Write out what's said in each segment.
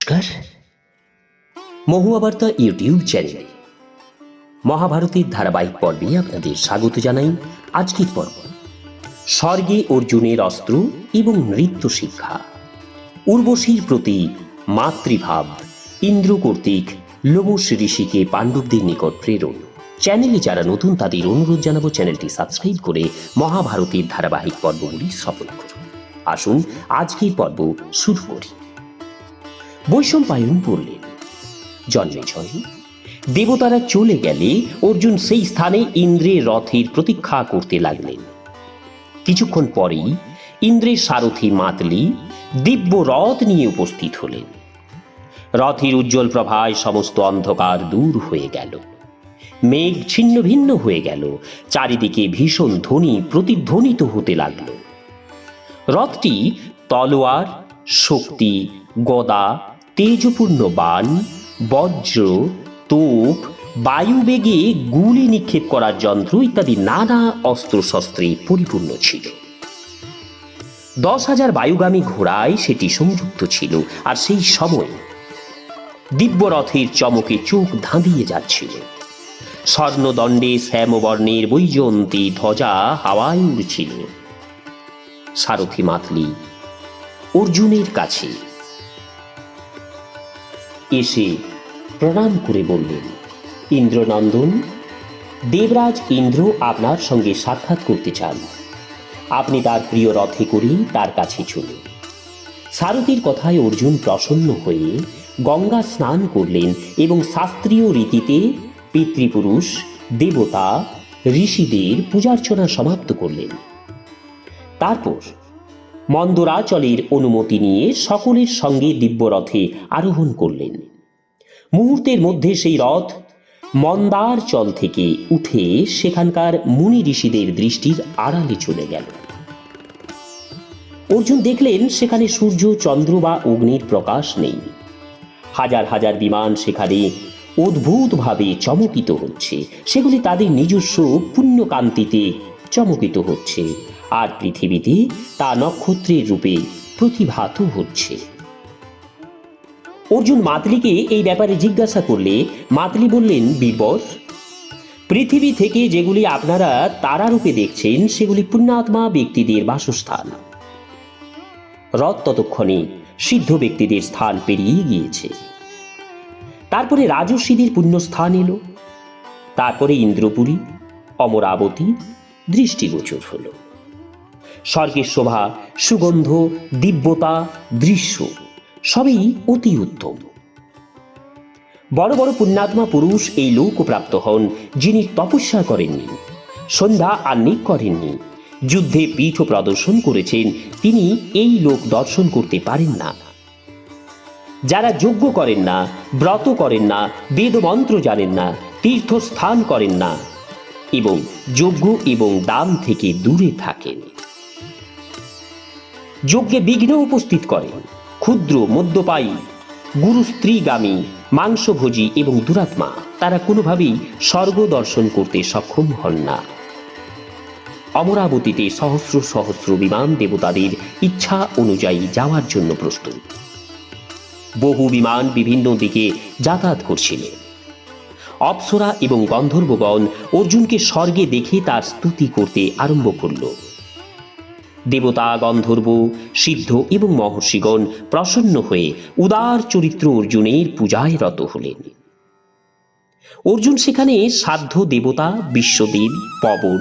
নমস্কার। মহুয়াবার্তা ইউটিউব চ্যানেলে মহাভারতের ধারাবাহিক পর্বে আপনাদের স্বাগত জানাই। আজকের পর্ব স্বর্গে অর্জুনের অস্ত্র এবং নৃত্য শিক্ষা, উর্বশীর প্রতি মাতৃভাব, ইন্দ্র কর্তৃক লোমশ ঋষিকে পাণ্ডবদের নিকট প্রেরণ। চ্যানেলে যারা নতুন তাদের অনুরোধ জানাবো চ্যানেলটি সাবস্ক্রাইব করে মহাভারতের ধারাবাহিক পর্বগুলি সফল করুন। আসুন আজকের পর্ব শুরু করি। বৈশম্পায়ন বললেন, জন্মেজয়, দেবতারা চলে গেলে অর্জুন সেই স্থানে ইন্দ্রের রথের প্রতীক্ষা করতে লাগলেন। কিছুক্ষণ পরেই ইন্দ্রের সারথী মাতলি দিব্য রথ নিয়ে উপস্থিত হলেন। রথের উজ্জ্বল প্রভায় সমস্ত অন্ধকার দূর হয়ে গেল, মেঘ ছিন্ন ভিন্ন হয়ে গেল, চারিদিকে ভীষণ ধ্বনি প্রতিধ্বনিত হতে লাগল। রথটি তলোয়ার, শক্তি, গদা, তেজপূর্ণ বাণ, বজ্র, তোপ, বায়ুবেগে গুলি নিক্ষেপ করার যন্ত্র ইত্যাদি নানা অস্ত্রশস্ত্রে পরিপূর্ণ ছিল। 10,000 বায়ুগামী ঘোড়ায় সেটি সংযুক্ত ছিল, আর সেই সময় দিব্যরথের চমকে চোখ ধাঁধিয়ে যাচ্ছিল। স্বর্ণদণ্ডে শ্যামবর্ণের বৈজয়ন্তী ধ্বজা হাওয়ায় উড়ছিল। সারথী মাতলি অর্জুনের কাছে এসে প্রণাম করে বললেন, ইন্দ্রনন্দন, দেবরাজ ইন্দ্র আপনার সঙ্গে সাক্ষাৎ করতে চান। আপনি তার প্রিয় রথে করে তার কাছে চলুন। সারথীর কথায় অর্জুন প্রসন্ন হয়ে গঙ্গা স্নান করলেন এবং শাস্ত্রীয় রীতিতে পিতৃপুরুষ, দেবতা, ঋষিদের পূজার্চনা সমাপ্ত করলেন। তারপর মন্দরাচলের অনুমতি নিয়ে সকলের সঙ্গে দিব্যরথে আরোহণ করলেন। মুহূর্তের মধ্যে সেই রথ মন্দারচল থেকে উঠে সেখানকার মুনি ঋষিদের দৃষ্টির আড়ালে চলে গেল। অর্জুন দেখলেন সেখানে সূর্য, চন্দ্র বা অগ্নির প্রকাশ নেই। হাজার হাজার বিমান সেখানে অদ্ভুতভাবে চমকিত হচ্ছে। সেগুলি তাদের নিজস্ব পুণ্যকান্তিতে চমকিত হচ্ছে, আর পৃথিবীতে তা নক্ষত্রের রূপে প্রতিভাত হচ্ছে। অর্জুন মাতলিকে এই ব্যাপারে জিজ্ঞাসা করলে মাতলি বললেন, বীরবর, পৃথিবী থেকে যেগুলি আপনারা তারারূপে দেখছেন সেগুলি পুণ্যাত্মা ব্যক্তিদের বাসস্থান। রথ ততক্ষণে সিদ্ধ ব্যক্তিদের স্থান পেরিয়ে গিয়েছে। তারপরে রাজর্ষিদের পুণ্যস্থান এলো। তারপরে ইন্দ্রপুরী, অমরাবতী দৃষ্টিগোচর হল। স্বর্গের শোভা, সুগন্ধ, দিব্যতা, দৃশ্য সবই অতি উত্তম। বড় বড় পুণ্যাত্মা পুরুষ এই লোক প্রাপ্ত হন যিনি তপস্যা করেননি, সন্ধ্যা আহ্নিক করেননি, যুদ্ধে পীঠ প্রদর্শন করেছেন, তিনি এই লোক দর্শন করতে পারেন না। যারা যজ্ঞ করেন না, ব্রত করেন না, বেদমন্ত্র জানেন না, তীর্থস্থান করেন না এবং যজ্ঞ এবং দান থেকে দূরে থাকেন, যজ্ঞে বিঘ্ন উপস্থিত করেন, ক্ষুদ্র, মদ্যপায়ী, গুরু স্ত্রীগামী, মাংসভোজী এবং দুরাত্মা, তারা কোনোভাবেই স্বর্গ দর্শন করতে সক্ষম হন না। অমরাবতীতে সহস্র সহস্র বিমান দেবতাদের ইচ্ছা অনুযায়ী যাওয়ার জন্য প্রস্তুত। বহু বিমান বিভিন্ন দিকে যাতায়াত করছিল। অপ্সরা এবং গন্ধর্বগণ অর্জুনকে স্বর্গে দেখে তার স্তুতি করতে আরম্ভ করল। দেবতা, গন্ধর্ব, সিদ্ধ এবং মহর্ষিগণ প্রসন্ন হয়ে উদার চরিত্র অর্জুনের পূজায় রত হলেন। অর্জুন সেখানে সাধ্য দেবতা, বিশ্বদেব, পবন,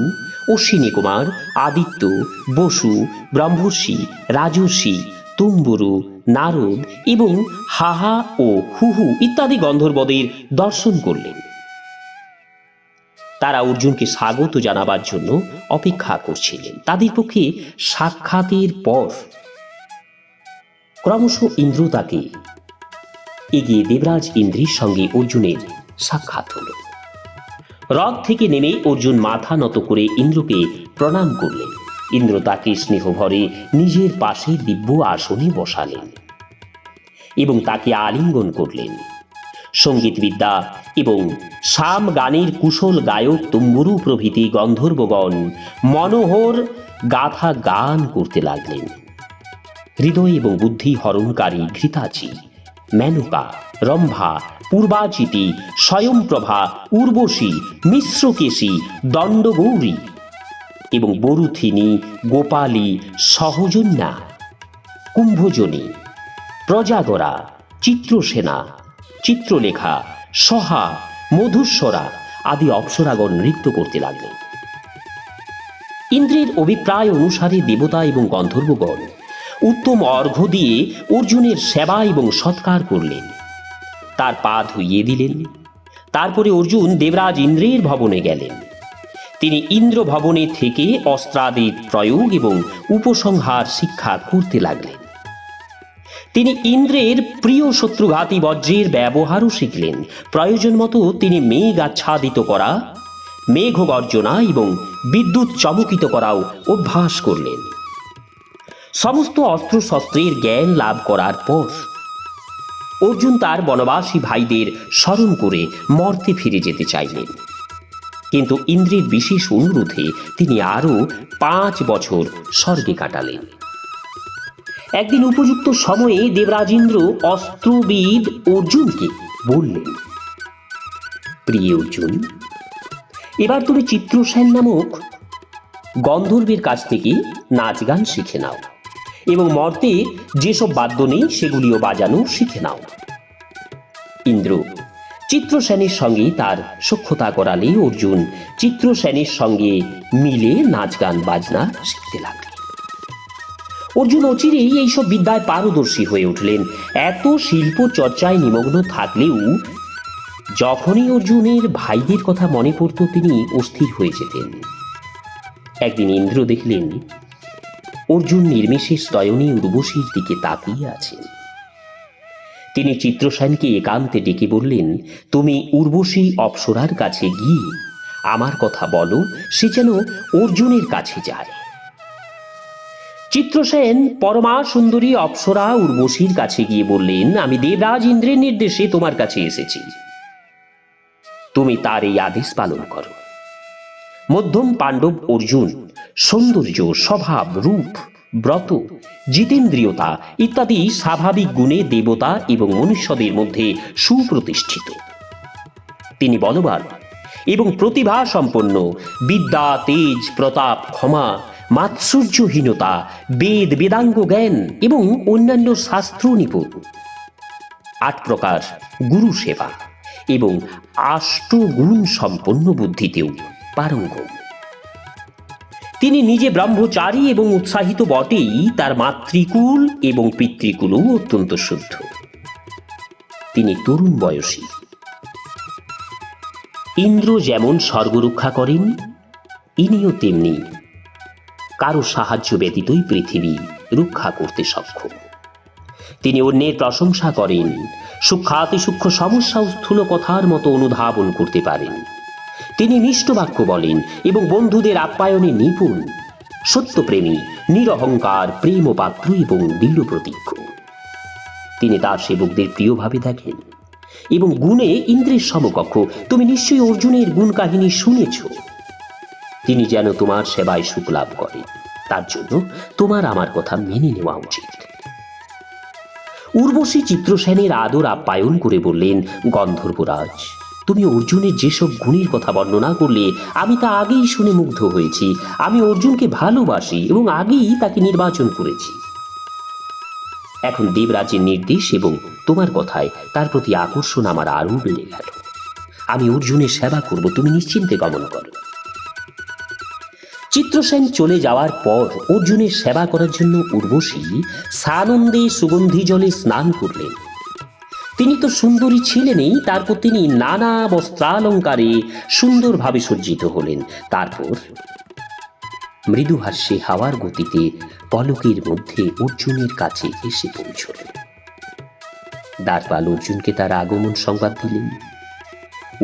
অশ্বিনী কুমার, আদিত্য, বসু, ব্রহ্মর্ষি, রাজর্ষি, তুম্বুরু, নারদ এবং হাহা ও হুহু ইত্যাদি গন্ধর্বদের দর্শন করলেন। তারা অর্জুনকে স্বাগত জানাবার জন্য অপেক্ষা করছিলেন। তাদের পক্ষে সাক্ষাতের পর ক্রমশ ইন্দ্র তাকে এগিয়ে দেবরাজ ইন্দ্রের সঙ্গে অর্জুনের সাক্ষাৎ হল। রথ থেকে নেমে অর্জুন মাথা নত করে ইন্দ্রকে প্রণাম করলেন। ইন্দ্র তাকে স্নেহভরে নিজের পাশে দিব্য আসনে বসালেন এবং তাকে আলিঙ্গন করলেন। সঙ্গীতবিদ্যা এবং সাম গানের কুশল গায়ক তুম্বুরু প্রভৃতি গন্ধর্বগণ মনোহর গাথা গান করতে লাগলেন। হৃদয় এবং বুদ্ধি হরণকারী ঘৃতাচি মেনকা, রম্ভা, পূর্বাচিতি, স্বয়ংপ্রভা, উর্বশী, মিশ্রকেশী, দণ্ডগৌরী এবং বরুথিনী, গোপালী, সহজন্যা, কুম্ভজনী, প্রজাগরা, চিত্রসেনা, চিত্রলেখা, সহা, মধুস্বরা আদি অপ্সরাগণ নৃত্য করতে লাগলেন। ইন্দ্রের অভিপ্রায় অনুসারে দেবতা এবং গন্ধর্বগণ উত্তম অর্ঘ্য দিয়ে অর্জুনের সেবা এবং সৎকার করলেন, তার পা ধুইয়ে দিলেন। তারপরে অর্জুন দেবরাজ ইন্দ্রের ভবনে গেলেন। তিনি ইন্দ্র ভবনে থেকে অস্ত্রাদির প্রয়োগ এবং উপসংহার শিক্ষা করতে লাগলেন। তিনি ইন্দ্রের প্রিয় শত্রুঘাতী বজ্রের ব্যবহারও শিখলেন। প্রয়োজন মতো তিনি মেঘ আচ্ছাদিত করা, মেঘ গর্জনা এবং বিদ্যুৎ চমকিত করাও অভ্যাস করলেন। সমস্ত অস্ত্রশস্ত্রের জ্ঞান লাভ করার পর অর্জুন তার বনবাসী ভাইদের স্মরণ করে মর্তে ফিরে যেতে চাইলেন, কিন্তু ইন্দ্রের বিশেষ অনুরোধে তিনি আরও 5 বছর স্বর্গে কাটালেন। একদিন উপযুক্ত সময়ে দেবরাজেন্দ্র অস্ত্রবিদ অর্জুনকে বললেন, প্রিয় অর্জুন, এবার তুমি চিত্রসেন নামক গন্ধর্বের কাছ থেকে নাচ গান শিখে নাও এবং মর্তে যেসব বাদ্য নেই সেগুলিও বাজানো শিখে নাও। ইন্দ্র চিত্রসেনের সঙ্গে তার সখ্যতা করালে অর্জুন চিত্রসেনের সঙ্গে মিলে নাচ গান বাজনা শিখতে লাগলেন। অর্জুন অচিরেই এইসব বিদ্যায় পারদর্শী হয়ে উঠলেন। এত শিল্প চর্চায় নিমগ্ন থাকলেও যখনই অর্জুনের ভাইদের কথা মনে পড়ত তিনি অস্থির হয়ে যেতেন। একদিন ইন্দ্র দেখলেন অর্জুন নির্বিশেষ শয়নে উর্বশীর দিকে তাকিয়ে আছেন। তিনি চিত্রসেনকে একান্তে ডেকে বললেন, তুমি উর্বশী অপ্সরার কাছে গিয়ে আমার কথা বলো, সে যেন অর্জুনের কাছে যায়। চিত্রসেন পরমা সুন্দরী অপ্সরা উর্বশীর কাছে গিয়ে বললেন, আমি দেবরাজ ইন্দ্রের নির্দেশে তোমার কাছে এসেছি, তুমি তার এই আদেশ পালন করো। মধ্যম পাণ্ডব অর্জুন সৌন্দর্য, স্বভাব, রূপ, ব্রত, জিতেন্দ্রিয়তা ইত্যাদি স্বাভাবিক গুণে দেবতা এবং মনুষ্যদের মধ্যে সুপ্রতিষ্ঠিত। তিনি বলবান এবং প্রতিভা সম্পন্ন, বিদ্যা, তেজ, প্রতাপ, ক্ষমা, মাৎসর্যহীনতা, বেদ বেদাঙ্গ জ্ঞান এবং অন্যান্য শাস্ত্র নিপুণ, 8 প্রকার গুরু সেবা এবং 8 গুণ সম্পন্ন বুদ্ধিতেও পারঙ্গম। তিনি নিজে ব্রহ্মচারী এবং উৎসাহিত বটেই, তার মাতৃকুল এবং পিতৃকুলও অত্যন্ত শুদ্ধ। তিনি তরুণ বয়সী। ইন্দ্র যেমন স্বর্গ রক্ষা করেন, ইনিও তেমনি কারো সাহায্য ব্যতীতই পৃথিবী রক্ষা করতে সক্ষম। তিনি অন্যের প্রশংসা করেন, সূক্ষ্মাতি সূক্ষ্ম সমস্যা ও স্থূল কথার মতো অনুধাবন করতে পারেন। তিনি মিষ্ট বাক্য বলেন এবং বন্ধুদের আপ্যায়নে নিপুণ, সত্যপ্রেমী, নিরহংকার, প্রেম পাত্র এবং দৃঢ় প্রতিজ্ঞ। তিনি তার সেবকদের প্রিয়ভাবে দেখেন এবং গুণে ইন্দ্রের সমকক্ষ। তুমি নিশ্চয়ই অর্জুনের গুণ কাহিনী শুনেছ। তিনি যেন তোমার সেবায় সুখ লাভ করে, তার জন্য তোমার আমার কথা মেনে নেওয়া উচিত। উর্বশী চিত্রসেনের আদর আপ্যায়ন করে বললেন, গন্ধর্বরাজ, তুমি অর্জুনের যেসব গুণের কথা বর্ণনা করলে আমি তা আগেই শুনে মুগ্ধ হয়েছি। আমি অর্জুনকে ভালোবাসি এবং আগেই তাকে নির্বাচন করেছি। এখন দেবরাজের নির্দেশ এবং তোমার কথায় তার প্রতি আকর্ষণ আমার আরও বেড়ে গেল। আমি অর্জুনের সেবা করব, তুমি নিশ্চিন্তে গমন করো। চিত্রসেন চলে যাওয়ার পর অর্জুনের সেবা করার জন্য উর্বশী সানন্দে সুগন্ধি জলে স্নান করলেন। তিনি তো সুন্দরী ছিলেনই, তারপর তিনি নানা বস্ত্রালঙ্কারে সুন্দরভাবে সজ্জিত হলেন। তারপর মৃদু হাস্যে হাওয়ার গতিতে পলকের মধ্যে অর্জুনের কাছে এসে পৌঁছলেন। দ্বারপাল অর্জুনকে তার আগমন সংবাদ দিলেন।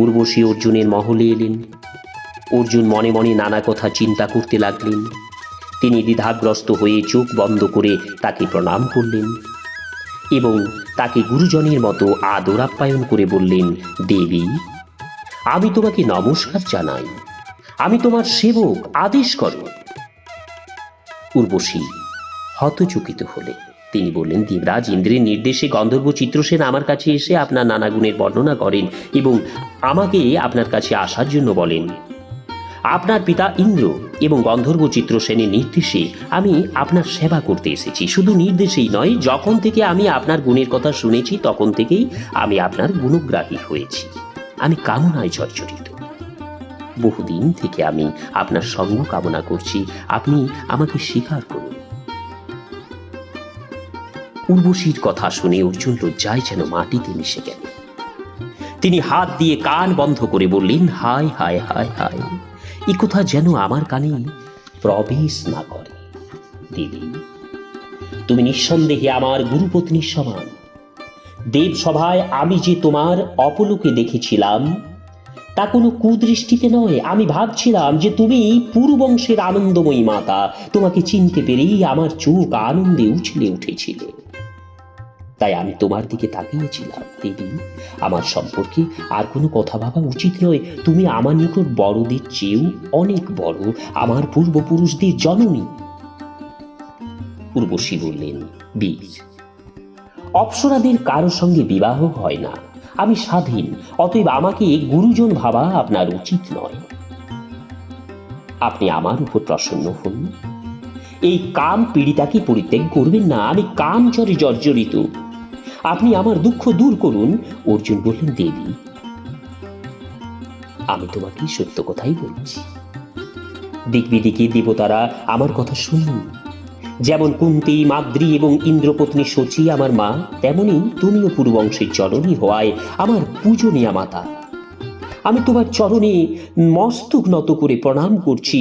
উর্বশী অর্জুনের মহলে এলেন। অর্জুন মনে মনে নানা কথা চিন্তা করতে লাগলেন। তিনি দ্বিধাগ্রস্ত হয়ে চোখ বন্ধ করে তাকে প্রণাম করলেন এবং তাকে গুরুজনের মতো আদর আপ্যায়ন করে বললেন, দেবী, আমি তোমাকে নমস্কার জানাই, আমি তোমার সেবক, আদেশ করো। উর্বশী হতচকিত হলেন। তিনি বললেন, দেবরাজ ইন্দ্রের নির্দেশে গন্ধর্ব চিত্রসেন আমার কাছে এসে আপনার নানা গুণের বর্ণনা করেন এবং আমাকে আপনার কাছে আসার জন্য বলেন। আপনার পিতা ইন্দ্র এবং গন্ধর্ব চিত্রসেনের নির্দেশে আমি আপনার সেবা করতে এসেছি। শুধু নির্দেশেই নয়, যখন থেকে আমি আপনার গুণের কথা শুনেছি তখন থেকেই আমি আপনার গুণগ্রাহী হয়েছি। আমি কামনায় জর্জরিত। বহুদিন থেকে আমি আপনার সঙ্গ কামনা করছি, আপনি আমাকে স্বীকার করুন। উর্বশীর কথা শুনে অর্জুন লজ্জায় যেন মাটিতে মিশে গেল। তিনি হাত দিয়ে কান বন্ধ করে বললেন, হায় হায় হায় হায়, এ কথা যেন আমার কানে প্রবেশ না করে। দেবী, তুমি নিঃসন্দেহে আমার গুরুপত্নীর সমান। দেবসভায় আমি যে তোমার অপলোকে দেখেছিলাম তা কোনো কুদৃষ্টিতে নয়। আমি ভাবছিলাম যে তুমি পুরুবংশের আনন্দময়ী মাতা। তোমাকে চিনতে পেরেই আমার চোখ আনন্দে উছলে উঠেছিল। তাই আমি তোমার দিকে তাকিয়েছিলাম। দেবী, আমার সম্পর্কে আর কোনো কথা ভাবা উচিত নয়। তুমি আমার নিকট বড়দের চেয়েও অনেক বড়, আমার পূর্বপুরুষদের জননী। উর্বশী বললেন, বীর, অপ্সরাদের কারো সঙ্গে বিবাহ হয় না। আমি স্বাধীন, অতএব আমাকে গুরুজন ভাবা আপনার উচিত নয়। আপনি আমার উপর প্রসন্ন হন। এই কাম পীড়িতাকে পরিত্যাগ করবেন না। আমি কামচরে জর্জরিত। আপনি আমার দুঃখ দূর করুন। অর্জুন বললেন, দেবী, আমি তোমাকে সত্য কথাই বলছি। দিকবিদিকে দেবতারা আমার কথা শুনুন। যেমন কুন্তী, মাদ্রী এবং ইন্দ্রপত্নী শচী আমার মা, তেমনি তুমিও পুরুবংশের জননী হওয়ায় আমার পূজনীয়া মাতা। আমি তোমার চরণে মস্তক নত করে প্রণাম করছি।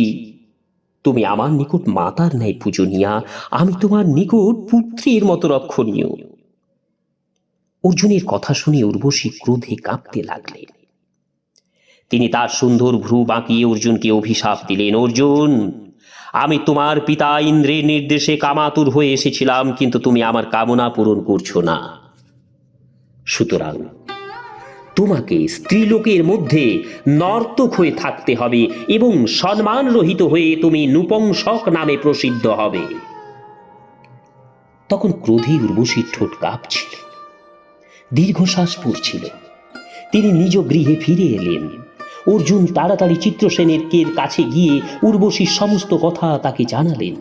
তুমি আমার নিকট মাতার ন্যায় পূজনীয়া, আমি তোমার নিকট পুত্রের মতো রক্ষণীয়। অর্জুনের কথা শুনে উর্বশী ক্রোধে কাঁপতে লাগলেন। তিনি তার সুন্দর ভ্রু বাঁকিয়ে অর্জুনকে অভিশাপ দিলেন, অর্জুন, আমি তোমার পিতা ইন্দ্রের নির্দেশে কামাতুর হয়ে এসেছিলাম, কিন্তু তুমি আমার কামনা পূরণ করছো না। সুতরাং তোমাকে স্ত্রীলোকের মধ্যে নর্তক হয়ে থাকতে হবে এবং সম্মান রহিত হয়ে তুমি নৃপংসক নামে প্রসিদ্ধ হবে। তখন ক্রোধে উর্বশীর ঠোঁট কাঁপছিল, দীর্ঘশ্বাস পড়ছিল। তিনি নিজ গৃহে ফিরে এলেন। অর্জুন তাড়াতাড়ি চিত্রসেনের কাছে গিয়ে উর্বশীর সমস্ত কথা তাকে জানালেন।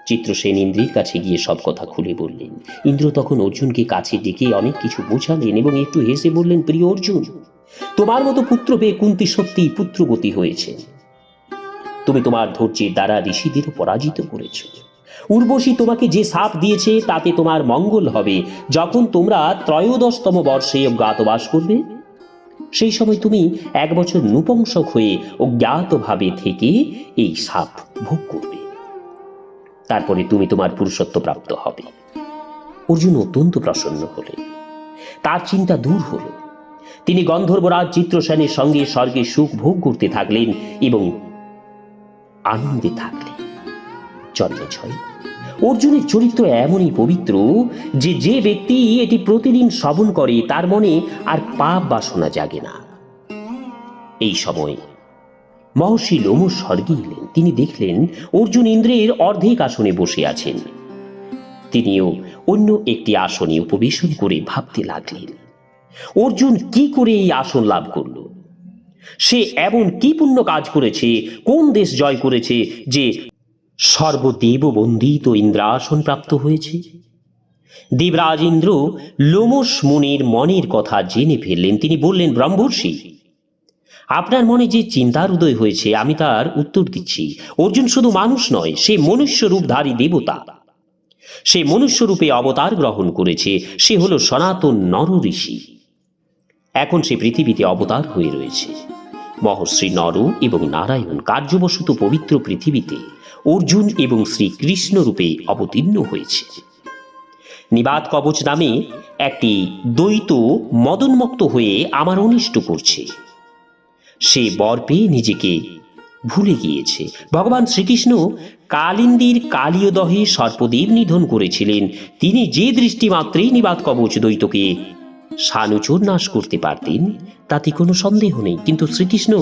চিত্রসেন ইন্দ্রের কাছে গিয়ে সব কথা খুলে বললেন। ইন্দ্র তখন অর্জুনকে কাছে ডেকে অনেক কিছু বোঝালেন এবং একটু হেসে বললেন, প্রিয় অর্জুন, তোমার মতো পুত্র পেয়ে কুন্তী সত্যিই পুত্রবতী হয়েছে। তুমি তোমার ধৈর্যের দ্বারা ঋষিদেরও পরাজিত করেছ। উর্বশী তোমাকে যে শাপ দিয়েছে তাতে তোমার মঙ্গল হবে। যখন তোমরা 13তম বর্ষে অজ্ঞাতবাস করবে, সেই সময় তুমি 1 বছর নৃপংসক হয়ে অজ্ঞাতভাবে থেকে এই শাপ ভোগ করবে। তারপরে তুমি তোমার পুরুষত্ব প্রাপ্ত হবে। অর্জুন অত্যন্ত প্রসন্ন হলেন। তার চিন্তা দূর হল। তিনি গন্ধর্বরাজ চিত্রসেনের সঙ্গে স্বর্গে সুখ ভোগ করতে থাকলেন এবং আনন্দে থাকলেন। জন্মছয় অর্জুনের চরিত্র এমনই পবিত্র যে যে ব্যক্তি এটি প্রতিদিন শ্রবণ করে তার মনে আর পাপ বাসনা জাগে না। এই সময় মহর্ষি লোমশ স্বর্গে এলেন। তিনি দেখলেন অর্জুন ইন্দ্রের অর্ধেক আসনে বসে আছেন। তিনিও অন্য একটি আসনে উপবেশন করে ভাবতে লাগলেন, অর্জুন কি করে এই আসন লাভ করল? সে এমন কি পুণ্য কাজ করেছে, কোন দেশ জয় করেছে যে সর্বদেব বন্দিত ইন্দ্রাসন প্রাপ্ত হয়েছে? দেবরাজ ইন্দ্র লোমশ মুনির মনের কথা জেনে ফেললেন। তিনি বললেন, ব্রহ্মর্ষি, আপনার মনে যে চিন্তার উদয় হয়েছে আমি তার উত্তর দিচ্ছি। অর্জুন শুধু মানুষ নয়, সে মনুষ্য রূপধারী দেবতা। সে মনুষ্য রূপে অবতার গ্রহণ করেছে। সে হলো সনাতন নর ঋষি। এখন সে পৃথিবীতে অবতার হয়ে রয়েছে। মহর্ষি নর এবং নারায়ণ কার্যবশত পবিত্র পৃথিবীতে অর্জুন এবং শ্রীকৃষ্ণ রূপে অবতীর্ণ হয়েছে। নিবাত কবচ নামে একটি দ্বৈত মদনমুক্ত হয়ে আমার অনিষ্ট করছে। সে বর পেয়ে নিজেকে ভুলে গিয়েছে। ভগবান শ্রীকৃষ্ণ কালিন্দীর কালীয়দহে সর্পদেব নিধন করেছিলেন। তিনি যে দৃষ্টি মাত্রেই নিবাত কবচ দ্বৈতকে সানুচর নাশ করতে পারতেন তাতে কোনো সন্দেহ নেই, কিন্তু শ্রীকৃষ্ণ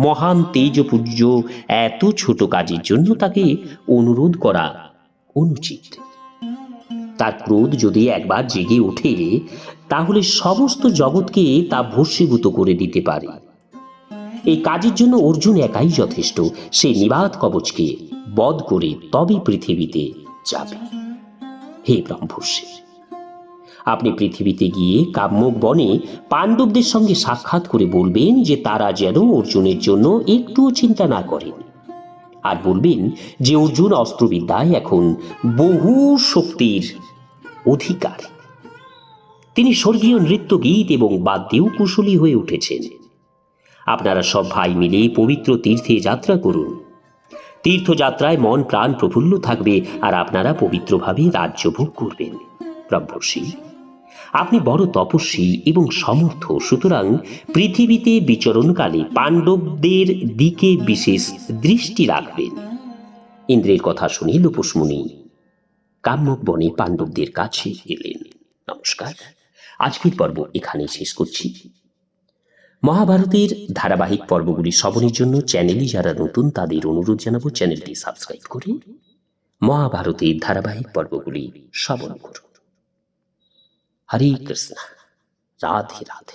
মহান তেজপূজ্য, এত ছোট কাজের জন্য তাকে অনুরোধ করা অনুচিত। তার ক্রোধ যদি একবার জেগে ওঠে তাহলে সমস্ত জগৎকে তা ভস্মীভূত করে দিতে পারে। এই কাজের জন্য অর্জুন একাই যথেষ্ট। সে নিবাত কবচকে বধ করে তবে পৃথিবীতে যাবে। হে ব্রহ্মর্ষি, আপনি পৃথিবীতে গিয়ে কাম্যক বনে পাণ্ডবদের সঙ্গে সাক্ষাৎ করে বলবেন যে তারা যেন অর্জুনের জন্য একটুও চিন্তা না করেন, আর বলবেন যে অর্জুন অস্ত্রবিদ্যায় এখন বহু শক্তির অধিকার। তিনি স্বর্গীয় নৃত্য গীত এবং বাদ্যেও কুশলী হয়ে উঠেছেন। আপনারা সব ভাই মিলে পবিত্র তীর্থে যাত্রা করুন। তীর্থযাত্রায় মন প্রাণ প্রফুল্ল থাকবে, আর আপনারা পবিত্রভাবে রাজ্য ভোগ করবেন। ব্রহ্মর্ষি, আপনি বড় তপস্বী এবং সমর্থ, সুতরাং পৃথিবীতে বিচরণকালে পাণ্ডবদের দিকে বিশেষ দৃষ্টি রাখবেন। ইন্দ্রের কথা শুনে লোপসমুনি কাম্যক বনে পাণ্ডবদের কাছে এলেন। নমস্কার, আজকের পর্ব এখানেই শেষ করছি। মহাভারতের ধারাবাহিক পর্বগুলি শ্রবণের জন্য চ্যানেলে যারা নতুন তাদের অনুরোধ জানাবো চ্যানেলটি সাবস্ক্রাইব করে মহাভারতের ধারাবাহিক পর্বগুলি শ্রবণ করুন। হরে কৃষ্ণ, রাধে রাধে।